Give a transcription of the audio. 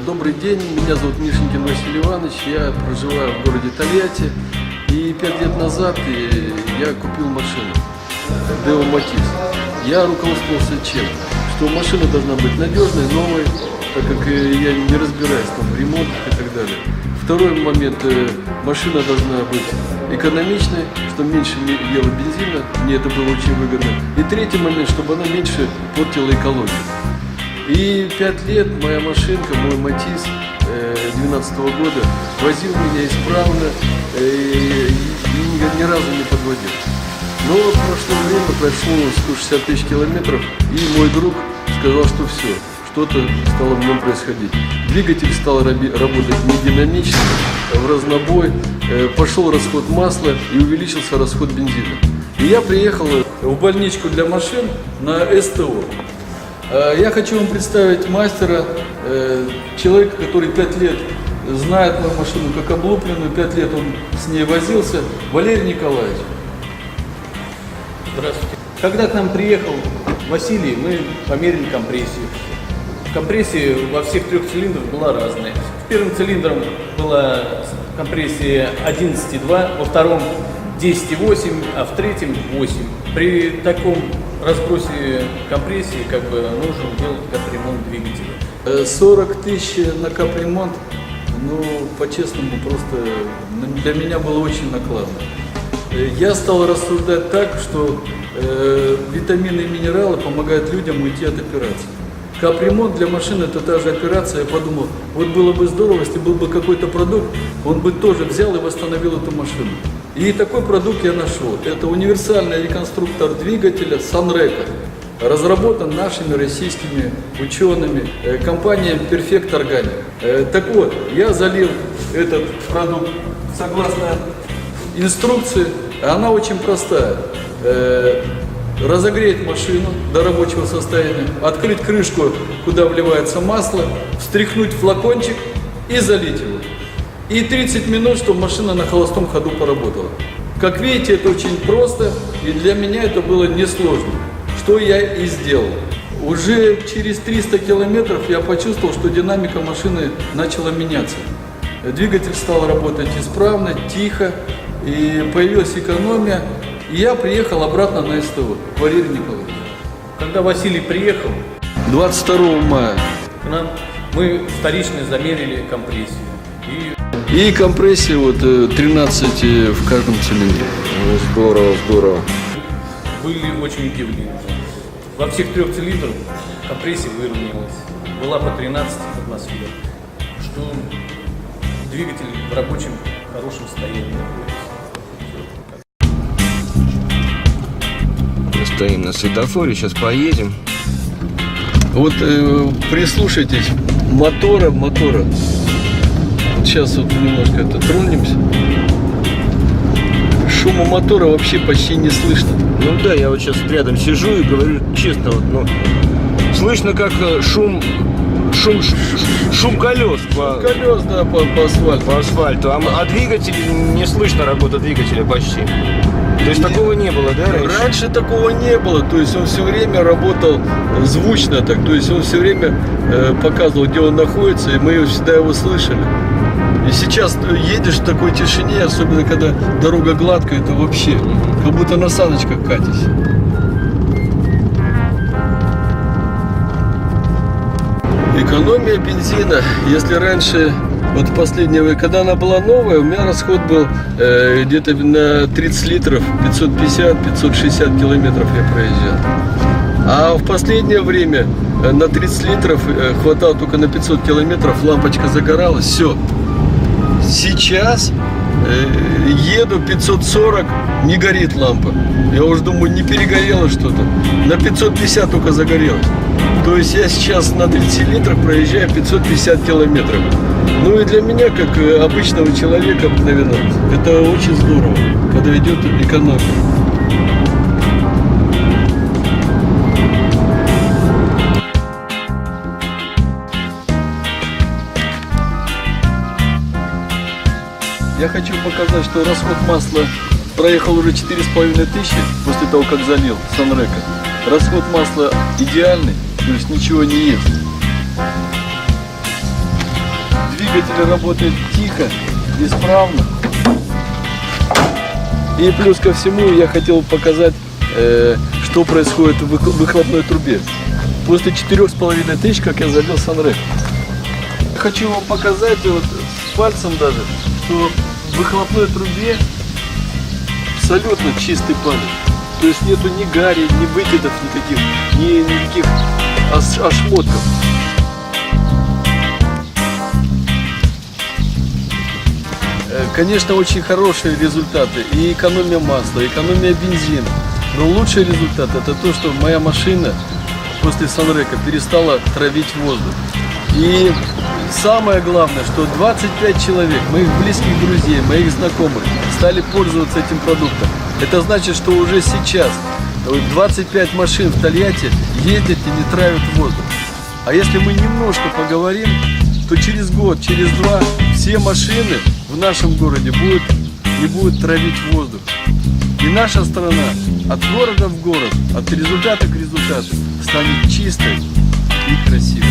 Добрый день, меня зовут Мишенькин Василий Иванович, я проживаю в городе Тольятти. И 5 лет назад я купил машину Део Матис. Я руководствовался чем? Что машина должна быть надежной, новой, так как я не разбираюсь там, в ремонтах и так далее. Второй момент, машина должна быть экономичной, чтобы меньше ела бензина, мне это было очень выгодно. И третий момент, чтобы она меньше портила экологию. И 5 лет моя машинка, мой Матис 2012 года возил меня исправно и ни разу не подводил. Но в прошлое время прошло 160 тысяч километров, и мой друг сказал, что все, что-то стало в нем происходить. Двигатель стал работать не динамично, в разнобой, пошел расход масла и увеличился расход бензина. И я приехал в больничку для машин на СТО. Я хочу вам представить мастера, человека, который 5 лет знает мою машину как облупленную, 5 лет он с ней возился, Валерий Николаевич. Здравствуйте. Когда к нам приехал Василий, мы померили компрессию. Компрессия во всех 3 цилиндрах была разная. В первом цилиндре была компрессия 11,2, во втором 10,8, а в третьем 8. При таком разбросе компрессии нужно делать капремонт двигателя. 40 тысяч на капремонт, ну, по-честному, просто для меня было очень накладно. Я стал рассуждать так, что витамины и минералы помогают людям уйти от операции. Капремонт для машины — это та же операция. Я подумал, вот было бы здорово, если был бы какой-то продукт, он бы тоже взял и восстановил эту машину. И такой продукт я нашел. Это универсальный реконструктор двигателя Sunreka, разработан нашими российскими учеными, компания Perfect Organic. Так вот, я залил этот продукт согласно инструкции, она очень простая. Разогреть машину до рабочего состояния, открыть крышку, куда вливается масло, встряхнуть флакончик и залить его. И 30 минут, чтобы машина на холостом ходу поработала. Как видите, это очень просто, и для меня это было несложно, что я и сделал. Уже через 300 километров я почувствовал, что динамика машины начала меняться. Двигатель стал работать исправно, тихо, и появилась экономия. И я приехал обратно на СТО, Валерий Николаевич. Когда Василий приехал 22 мая. к нам, мы вторично замерили компрессию. И компрессия вот 13 в каждом цилиндре. Ну, здорово, здорово. Были очень удивлены. Во всех 3 цилиндрах компрессия выровнялась. Была по 13 атмосфер. Что двигатель в рабочем хорошем состоянии находится. Мы стоим на светофоре, сейчас поедем. Вот прислушайтесь, мотора. Вот сейчас вот немножко тронемся. Шума мотора вообще почти не слышно. Ну да, я вот сейчас рядом сижу и говорю честно, вот, ну, слышно как шум колес. Колес, да, по асфальту. По асфальту. А двигатель, не слышно работа двигателя почти. То есть такого не было, да, раньше? Раньше такого не было, то есть он все время работал звучно так, то есть он все время показывал, где он находится, и мы всегда его слышали. И сейчас едешь в такой тишине, особенно когда дорога гладкая, это вообще, как будто на саночках катишься. Экономия бензина, если раньше, вот последнего, когда она была новая, у меня расход был где-то на 30 литров, 550-560 километров я проезжал. А в последнее время на 30 литров хватало только на 500 километров, лампочка загоралась, все. Сейчас еду 540, не горит лампа. Я уже думаю, не перегорело что-то. На 550 только загорелось. То есть я сейчас на 30 литрах проезжаю 550 километров. Ну и для меня, как обычного человека обыкновенного, это очень здорово, когда идет экономия. Я хочу показать, что расход масла проехал уже 4500 после того, как залил Sunreka. Расход масла идеальный, то есть ничего не ест. двигатель работает тихо, исправно. И плюс ко всему я хотел показать, что происходит в выхлопной трубе. После 4,5 тысяч, как я залил Sunrec. Хочу вам показать вот с пальцем даже, что в выхлопной трубе абсолютно чистый палец. То есть нету ни гари, ни выкидов никаких, никаких ошмотков. Конечно, очень хорошие результаты. И экономия масла, и экономия бензина. Но лучший результат это то, что моя машина после Sunrec перестала травить воздух. И самое главное, что 25 человек, моих близких друзей, моих знакомых, стали пользоваться этим продуктом. Это значит, что уже сейчас 25 машин в Тольятти ездят и не травят воздух. А если мы немножко поговорим, то через год, через два все машины в нашем городе не будут травить воздух. И наша страна от города в город, от результата к результату станет чистой и красивой.